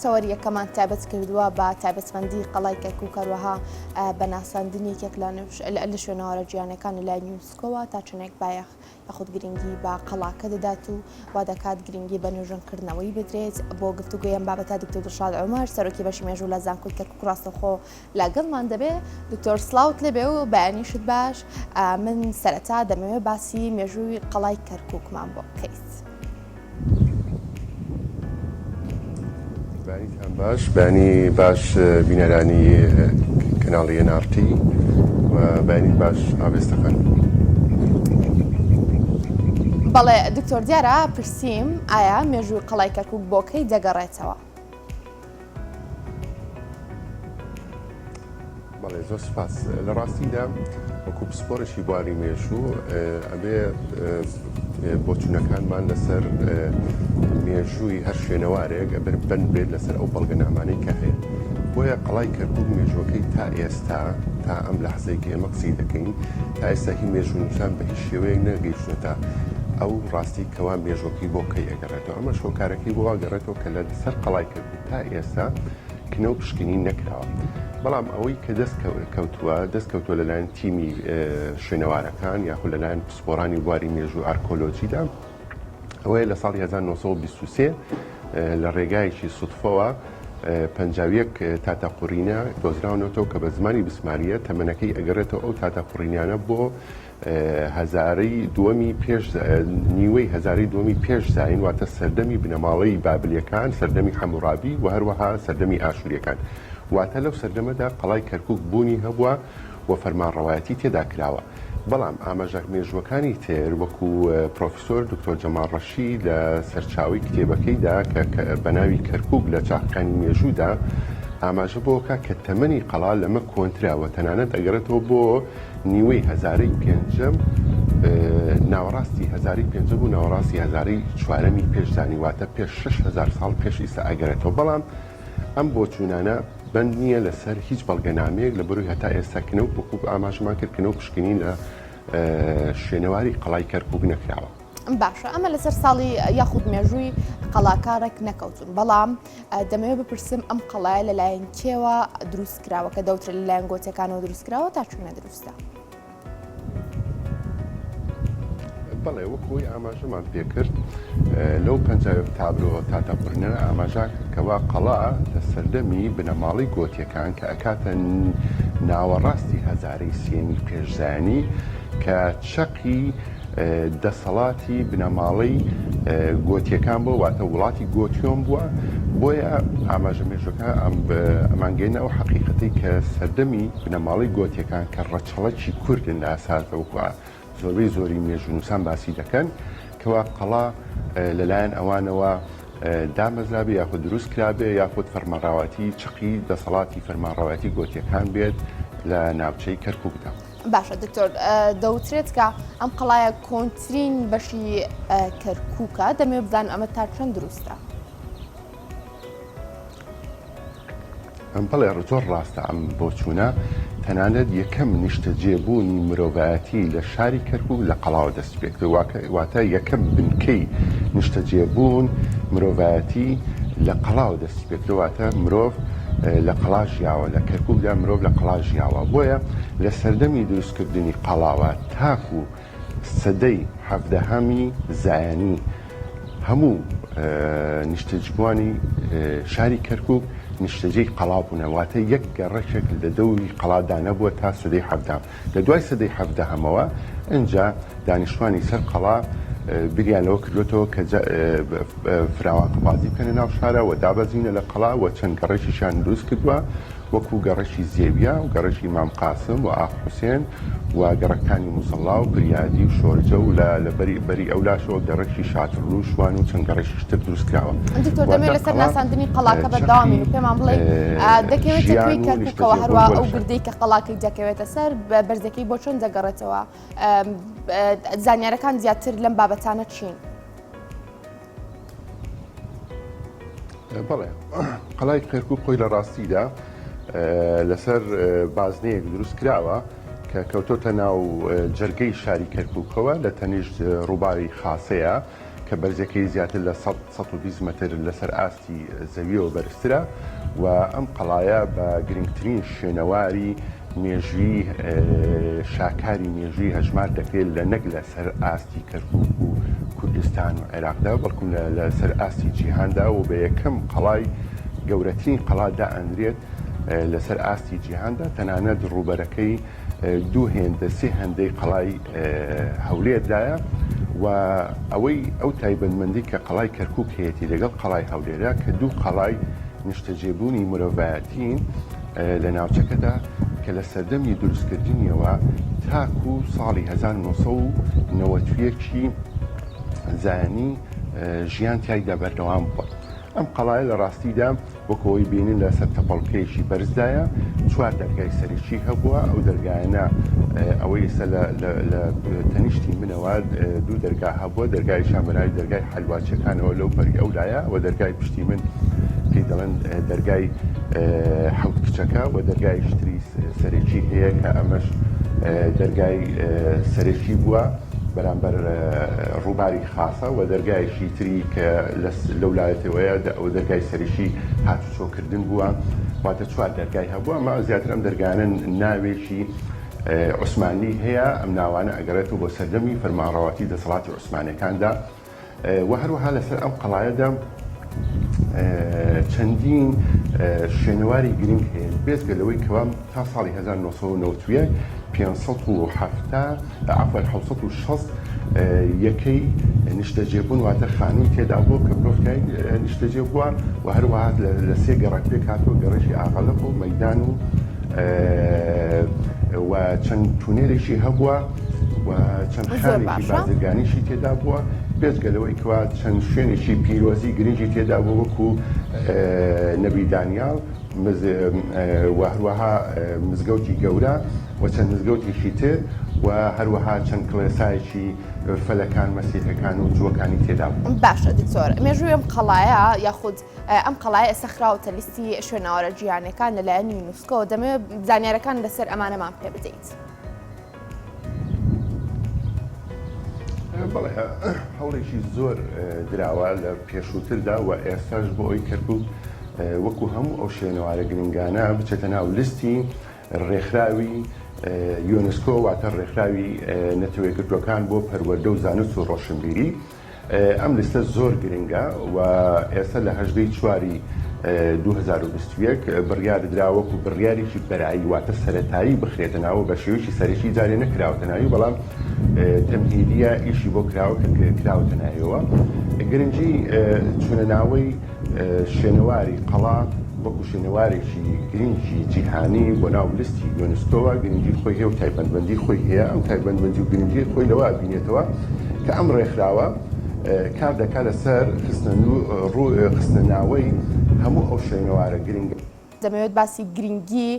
سەوەری یەکەمان تایبەت کردووە بە تایبەتمەندی قەڵای کەرکووک هەروەها بە ناساندنی یەک لە شوێنەوەرە جیهانیەکانی لای یونسکۆوە تا چنێک بایەخ یاخود گرنگی بە قەڵاکە دەدات و وا دەکات گرنگی بە نوێژەنکردنەوەی بدرێت بۆ گفتوگویان بابەتە دکتۆر دڵشاد عومەر سەرۆکی بەشی مێژوو لە زانکۆی کەرکووک ڕاستەوخۆ لەگەڵمان دەبێ. دکتۆر سڵاوت لێبێ و بەیانیشت باش. من سەرەتا دەمەوێت باسی مێژووی قەڵای کەرکووکمان بۆ بکەیت. باش بانی باش بینەرانی کەناڵی NRT و بانی باش ئاوێستەکان. بەڵێ دکتۆر دیارە پرسییم ئایا مێژووی قەڵای کەرکووک بۆ کەی دەگەڕێتەوە؟ بەڵێ زۆر سپاس. لە ڕاستیدا وەکو پسپۆرەشی بواری مێژوو ئەبێ بۆچوونەکانمان لەسەر مێژووی هەر شوێنەوارێک ئەبێ بن بێت لەسەر ئەو بەڵگەنامانەی کە هەیە. بۆیە قەڵای کەرکووک مێژووەکەی تا ئێستا تا ئەم لەحزەی کە ئێمە قسەی دەکەین تا ئێستا هی مێژوو نووسان بە هیچ شێوەیەک نەگەیشتووەتە ئەو ڕاستی کەوا مێژووەکەی بۆ کەی ئەگەڕێتەوە. ئەمە شۆکارەکەی بۆ ئاگەڕێتەوە کە لە سەر قەڵای کەرکووک تا ئێستا کنە و پشکنی نەکراوە. بەڵام ئەوەی کە دەستکەوتووە لەلایەن تیمی شوێنەوارەکان یاخود لەلایەن پسپۆرانی بواری مێژوو ئارکۆلۆجیدا ئەوەیە لە ساڵی 1923 لە ڕێگایەکی سوتفەوە 51 تاتەقورینە دۆزراونەوە کە بە زمانی بسماریە تەمەنەکەی ئەگەڕێتەوە ئەو تاتەقورینیانە بۆ نیوەی هەزاری دووەمی پێش زاین واتە سەردەمی بنەماڵەی بابلیەکان، سەردەمی حەمورابی و هەروەها سەردەمی ئاشوریەکان. واتە لەو سەردەمەدا قەڵای کەرکووک بوونی هەبووە و فەرمانڕەوایەتی تێدا کراوە. بەڵام ئاماژە مێژووەکانی تر وەکو پرۆفیسۆر دکتۆر جەمال ڕەشید لە سەرچاوی کتێبەکەیدا کە بە ناوی کەرکووک لە چاقەکانی مێژوودا ئاماژە بۆکە کە تەمەنی قەڵا لەمە کۆنتراوە تەنانەت ئەگەڕێتەوە بۆ نیوەی هەزارەی پێنجەم ناوەڕاستی هەزاری پێنجەم و ناوەڕاستی هەزاری چوارەمی پێشزانی واتە پێش 6,000 ساڵ پێش ئیسا ئەگەڕێتەوە. بەڵام ئەم بۆچوونانە بند نییە لەسەر هیچ بەڵگەنامەیەک لە بەروی هەتا ئێستاکەنە و وەکو ئاماژمان کردکەنە و پشکنین لە شوێنەواری قەڵای کەرکووک نەکراوە. باشە ئەمە لەسەر ساڵی یاخود مێژووی قەڵاکارێک نەکەوتون. بەڵام دەمەوێت بپرسم ئەم قەڵایە لەلایەن کێوە دروستکراوە کە دەوترێت لەلایەن گۆچەکانەوە دروستکراوە تا چونە دروستە؟ بەڵێ وەکوی ئاماژەمان پێکرد لەو 50 تابلۆ تاتەقورینە ئاماژا کەوا قەڵا لە سەردەمی بنەماڵی گۆتیەکان کە ئەکاتە ناوەڕاستی هەزارەی سێمی پێشزانی کە چەقی دەسەڵاتی بنەماڵی گۆتیەکان بووە واتە وڵاتی گۆتیۆم بووە. بۆیە ئاماژە مێژوەکە ئەمانگەینە ئەو حەقیقەتی کە سەردەمی بنەماڵی گۆتیەکان کە ڕەچەڵەکی کوردن لە ئاساسەوەکوە زۆربەی زۆری مێژوونووسان باسی دەکەن کەوا قەڵا لەلایەن ئەوانەوە دامەزرابێ یاخود دروست کرابێ یاخود فەرمانڕاواتی چقی دەسەڵاتی فەرمانڕاواتی گۆتیەکان بێت لە ناوچەی کەرکووکدا. باشە دکتۆر دەوترێت کە ئەم قەڵایە کۆنترین بەشی کەرکووکە دەمێ بزان ئەمە تا چەند دروستە؟ ئەم بەڵێ زۆر ڕاستە ئەم بۆچوونە تەنانەت یەکەم نیشتەجێبوونی مرۆڤایەتی لە شاری کەرکووک لە قەڵاوە دەست پێ واتە یەکەم بنکەی نیشتەجێبوون مرۆڤایەتی لە قەڵاوە دەست پێکرێتواتە مرۆڤ لە قەڵا ژیاوە لە کەرکووکدا مرۆڤ لە قەڵا ژیاوە. بۆیە لە سەردەمی دروستکردنی قەڵاوە تاکو سەدەی 17هەمی زایانی هەموو نیشتەجێبوانی شاری کەرکووک نیشتەجێی قەڵا بوونەواتە یەک گەڕەشێک لە دەوری قەڵادا نەبووە تا سەدەی 17هەم. لە دوای سەدەی 17هەمەوە ئەنجا دانیشتوانی سەر قەڵا بریانەوە کردوێتەوە کە فراوان قەبازی بکەنە ناو شارە و دابەزینە لە قەڵا و چەند گەڕەشیشان دروست کردووە وەکو گەڕەشی زێویە و گەڕەشی مام قاسم و ئاغ حوسێن و گەڕەکانی موسەڵا و بریادی و شۆرجە و لە بەری ئەولاشەوە گەڕەشی شاترلو و شوان و چەند گەڕەشی تر دروست کراوە. دکتۆر دەمێت لەسەر ناساندنی قەڵاکە بەردەوامین و پێمان بڵێ دەکەوێتە کوێی کەرکووکەوە هەروە ئەو گردەی کە قەڵاکەی دەکەوێتە سەر بەرزەکەی بۆ چۆن دەگەڕێتەوە؟ زانیاریەکان زیاتر لەم بابەتانە چین؟ بەڵێ قەڵای کەرکووک خۆی لە ڕاستیدا لەسەر بازنەیەک دروست کراوە کە کەوتۆتە ناو جەرگەی شاری کەرکووکەوە لە تەنیشت ڕووباری خاسەیە کە بەرزەکەی زیاتر لە 120 متر لەسەر ئاستی زەویەوە بەرزترە و ئەم قەڵایە بە گرنگترین شوێنەواری مێژووی شاکاری مێژووی هەژمار دەکرێت لە نەک لەسەر ئاستی کەرکووک و کوردستان و عێراقدا بەڵکو لەسەر ئاستی جیهاندا و بە یەکەم قەڵای گەورەترین قەڵادا ئەندرێت لەسەر ئاستی جیهاندا تەنانەت ڕوبەرەکەی دوو هێندە سێ هەندەی قەڵای هەولێردایە و ئەوەی ئەو تایبەتمەندی کە قەڵای کەرکووک هەیەی لەگەڵ قەڵای هەولێرە کە دوو قەڵای نیشتەجێبوونی مرۆڤایەتین لە ناوچەکەدا کە لە سەردەمی دروستکردنیەوە تاکو ساڵی 1990 زانی ژیان تایدا بەردەوام بووە. ئەم قەڵایە لە ڕاستیدا وەکەوەی بینین لە سەر تەپەڵکەیەکی بەرزدایە 4 دەرگای سەرچی هەبووە ئەو دەرگایانە ئەوەی ئێستا لە تەنیشتی منەوە دوو دەرگا هەبووە دەرگای شامەرای دەرگای حەلواچەکانەوە لەو بەری ئەولایە و دەرگای پشتی من پێی دەڵێن دەرگای حەوت کچەکە و دەرگای شتری سەرچی هەیە کە ئەمەش دەرگای سەرچی بووە بەرامبەر ڕووباری خاصە و دەرگایشی تری کە لەولایەتەوەیە ئەو دەرگای سەرشی هاتوچۆکردن بووە واتە 4 دەرگای هەبووە ئەمە زیاتر ئەم دەرگانە ناوێکی عوسمانی هەیە ئەم ناوانە ئەگەڕێتەوە بۆ سەردەمی فەرمانڕەواتی دەسەڵاتی عوسمانەکاندا و هەروەها لەسەر ئەم قەڵایەدا چەندین شوێنەواری گرنگ هەیە بێزگە لەوەی کەوا تا ساڵی 1990 560 یەکەی نیشتەجێبوون واتە خانووی تێدا بوو کە مرۆڤکای نیشتەجێ بووە و هەروەها لە 3 گەڕک پێک هاتووە گەڕێژی ئاغەلق و مەیدان و چەند تونێلێکی هەبووە و چەند خانێکی بازرگانیشی تێدا بووە بێزگە لەوەی کەوا چەند شوێنێکی پیرۆزی گرنگی تێدا بوو وەکو نەبی دانیال و هەروەها مزگەوتی گەورە و چەند مزگەوتیشی تر و هەروەها چەند کڵێسایەکی فەلەکان مەسیحەکان و جووەکانی تێدا بوو. باشە دکتۆر مێژووی ئەم قەڵایە یاخود ئەم قەڵایە ئێستا خراوەتە لیستی شوێنەوارە جیهانیەکان لەلایەن یونسکۆ دەمەوێت زانیاریەکان لەسەر ئەمانەمان پێ بدەیت. بەڵێ هەوڵێکی زۆر دراوە لە پێشووتردا و ئێستاش بۆ ئەوی کەرکووک وەکو هەموو ئەو شوێنەوارە گرنگانە بچێتە ناو لیستی ڕێکخراوی یونسکۆ واتە ڕێکخراوی نەتەوەیەکردوەکان بۆ پەروەردە و زانست و ڕۆشنبیری ئەم لیستە زۆر گرنگە و ئێستا لە 2021 بڕیار دراوەکو بڕیارێکی بەرایی واتە سەرەتایی بخرێتە ناوە بە شێوەیەکی سەرەکی جارێ نەکراوەتە ناوی بەڵام تەمهیدیە ئیشی بۆ کراوە کە کراوەتە ناویەوە گرنگی چونەناوەی شوێنەواری قەڵا وەکو شوێنەوارێکی گرنگی جیهانی بۆ ناو لیستی یونسکۆوە گرنگی خۆی هەیە و تایبەتمەندی خۆی هەیە ئەم تایبەتمەندی و گرنگی خۆی لەوە بینێتەوە کە ئەم ڕێکخراوە کار دەکات لەسەر خستنە ناوەی هەموو ئەو شوێنەوارە گرنگە. دەمەوێت باسی گرنگی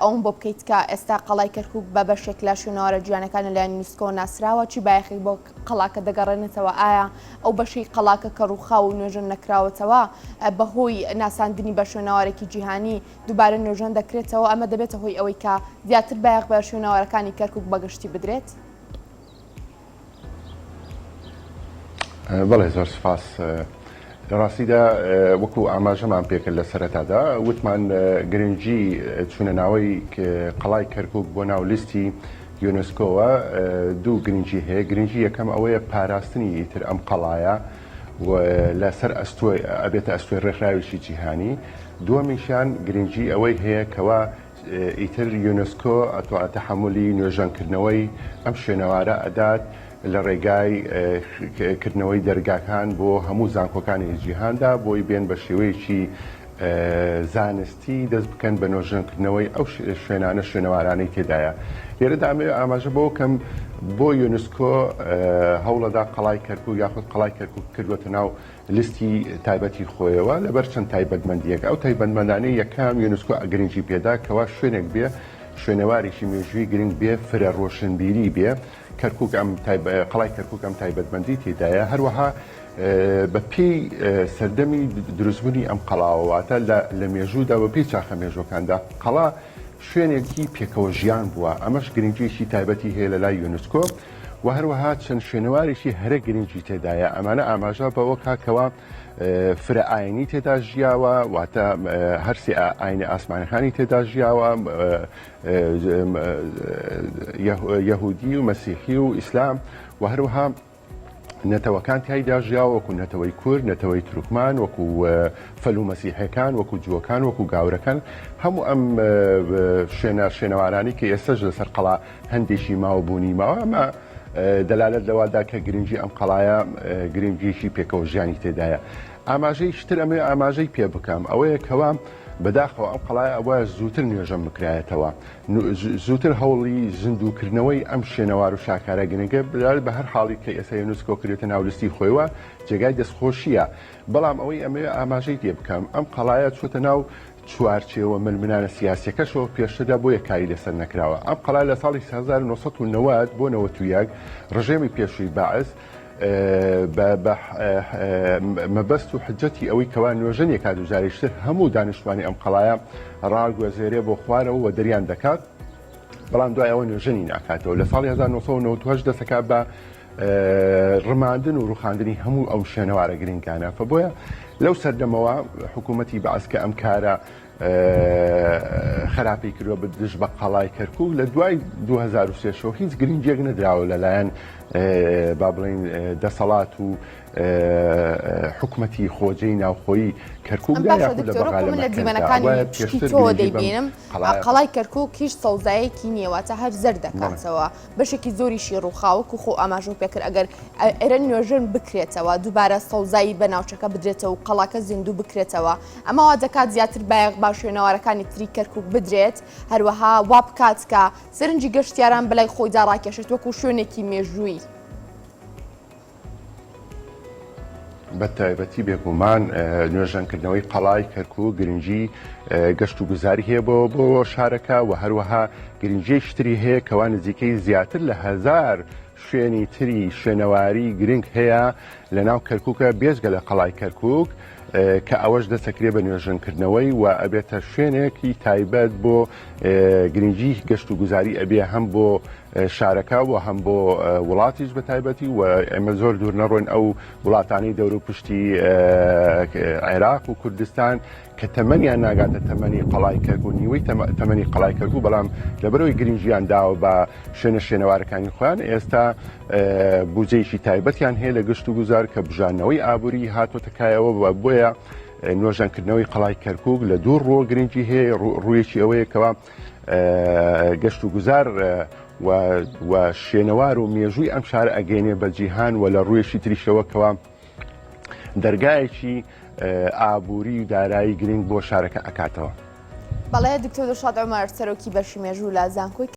ئەوم بۆ بکەیت کە ئێستا قەڵای کەرکووک بە بەشێک لە شوێنەوارە جیهانیەکان لەلایەن یونسکۆ ناسراوە چی بایەخی بۆ قەڵاکە دەگەڕێنێتەوە ئایا ئەو بەشەی قەڵاکە کە ڕووخاو و نوێژن نەکراوەتەوە بەهۆی ناساندنی بە شوێنەوارێکی جیهانی دووبارە نوێژن دەکرێتەوە ئەمە دەبێتە هۆی ئەوەی کە زیاتر بایەخ بە شوێنەوارەکانی کەرکووک بەگشتی بدرێت؟ بەڵێ زۆر سپاس. لە ڕاستیدا وەکو ئاماژەمان پێکرد لە سەرەتادا وتمان گرنگی چونەناوەی قەڵای کەرکووک بۆ ناو لیستی یونسکۆوە دوو گرنگی هەیە گرنگی یەکەم ئەوەیە پاراستنی ئیتر ئەم قەڵایە لەسەر ئەستۆی ئەبێتە ئەستۆی ڕێکخراوێکی جیهانی دووەمیشیان گرنگی ئەوەی هەیە کەوا ئیتر یونسکۆ ئەتوانێت تەحمولی نوێژەنکردنەوەی ئەم شوێنەوارە ئەدات لە ڕێگای کردنەوەی دەرگاکان بۆ هەموو زانکۆکانی جیهاندا بۆی بێن بە شێوەیەکی زانستی دەست بکەن بە نوێژەنکردنەوەی ئەو شوێنانە شوێنەوارانەی تێدایە. لێرەدا ئاماژە بۆ کەم بۆ یونسکۆ هەوڵەدا قەڵای کەرکووک یاخود قەڵای کەرکووک کردوەتە ناو لیستی تایبەتی خۆیەوە لەبەر چەند تایبەتمەندیەک ئەو تایبەتمەندانەی یەکەم یونسکۆ گرنگی پێدا کەوا شوێنێک بێ شوێنەوارێکی مێژووی گرنگ بێ فرە ڕۆشنبیری بێ کەرکووک قەڵای کەرکووک ئەم تایبەتمەندی تێدایە هەروەها بە پێی سەردەمی دروستبوونی ئەم قەڵاوەواتە لە مێژوودا بە پێی چاخە مێژوەکاندا قەڵا شوێنێکی پێکەوە ژیان بووە ئەمەش گرنگیشی تایبەتی هەیە لە لای یونسکۆ و هەروەها چەند شوێنەواریشی هەرە گرنگی تێدایە ئەمانە ئاماژە بەوە کاکەوە فرە ئاینی تێدا ژیاوە واتە هەرسی ئاینە ئاسمانەکانی تێدا ژیاوە یەهودی و مەسیحی و ئیسلام و هەروەها نەتەوەکان تایدا ژیاوە وەکو نەتەوەی کورد نەتەوەی تورکمان وەکو فەل و مەسیحەکان وەکو جووەکان وەکو گاورەکان هەموو ئەم شوێنەوارانی کە ئێستاش لەسەر قەڵا هەندێکی ماوە بوونی ماوە ئەمە دەلالەت لەوادا کە گرنگی ئەم قەڵایە گرنگیشی پێکەوە ژیانی تێدایە ئاماژەی شتر ئەمێ ئاماژەی پێ بکەم ئەوەیە کەوا بەداخەوە ئەم قەڵای ئەوە زووتر نوێژەم بکرایەتەوە زووتر هەوڵی زیندووکردنەوەی ئەم شوێنەوار و شاکارە گرنگە بە هەر حاڵی کە ئێستا یونسکۆ کردێتە ناولیستی خۆیەوە جێگای دەستخۆشیە بەڵام ئەوەی ئەمێ ئاماژەی پێ بکەم ئەم قەڵایە چۆتە ناو چوارچێوە ململانە سیاسیەکەشەوە پێشتردا بۆ یەکاری لەسەر نەکراوە ئەم قەڵای لە ساڵی 1990 بۆ 91 ڕژێمی پێشووی باعث مەبەست و حجەتی ئەوەی کەوا نوێژەنێک کاتوجاریشتر هەموو دانیشتوانی ئەم قەڵایە ڕاگوێزێرێ بۆ خوارەوە و دەریان دەکات بەڵام دوای ئەوە نوێژەنی ناکاتەوە لە ساڵی 1990 دەسەکات بە ڕماندن و ڕوخاندنی هەموو ئەو شوێنەوارە گرنگانە فبۆیە لەو سەردەمەوە حکوومەتی بەعس کە ئەم کارە خراپی کردووە بدش بە قەڵای کەرکووک لە دوای 2003 هیچ گرنگێک نەدراوە لەلایەن با بڵین دەسەڵات و حکوومەتی خۆجەی ناوخۆیی کەرکووکدا یاخود لە بەغا لە دیمەنەکانی پشتی تۆ دەیبینم قەڵای کەرکووک هیچ سەوزایەکی نییەواتە هەر زەر دەکاتەوە بەشێکی زۆریشی ڕووخاوەک و خۆ ئاماژە پێکرد ئەگەر ئێرە نوێژن بکرێتەوە دووبارە سەوزایی بە ناوچەکە بدرێتەوە و قەڵاکە زیندوو بکرێتەوە ئەمەوا دەکات زیاتر بایەق با شوێنەوارەکانی تری کەرکووک بدرێت هەروەها وا بکات کە سەرنجی گەشتیاران بەلای خۆیدا ڕاکێشێت وەکو شوێنێکی مێژووی بە تایبەتی بێگومان نوێژەنکردنەوەی قەڵای کەرکووک گرنگی گەشت و گوزاری هەیە بۆ شارەکە و هەروەها گرنگی شتری هەیە کەوا نزیکەی زیاتر لە 1000 شوێنی تری شوێنەواری گرنگ هەیە لە ناو کەرکووکە بێزگە لە قەڵای کەرکووک کە ئەوەش دەسەکرێ بە نوێژەنکردنەوەی و ئەبێتە شوێنێکی تایبەت بۆ گرنگی گەشت و گوزاری ئەبێ هەم بۆ شارەکە و هەم بۆ وڵاتیش بە تایبەتی و ئێمە زۆر دوور نەڕۆین ئەو وڵاتانی دەور و پشتی عێراق و کوردستان کە تەمەنیان ناگاتە تەمەنی قەڵای کەرکووک نیوەی تەمەنی قەڵای کەرکووک بەڵام لەبەرەوەی گرنگیان داوە بە شوێنەوارەکانی خۆیان ئێستا بودجەیەکی تایبەتیان هەیە لە گەشت و گوزار کە بژانەوەی ئابووری هاتوۆتەکایەوە بۆیە نوێژەنکردنەوەی قەڵای کەرکووک لە دوو ڕۆ گرنگی هەیە ڕوویەکی ئەوەیە کەوا گەشت و گوزار و شوێنەوار و مێژووی ئەم شارە ئەگەینێ بە جیهان و لە ڕوویەشی تریشەوە کەوا دەرگایەکی ئابووری و دارایی گرنگ بۆ شارەکە ئەکاتەوە. بەڵێ دکتۆر دڵشاد عومەر سەرۆکی بەشی مێژوو لە زانکۆی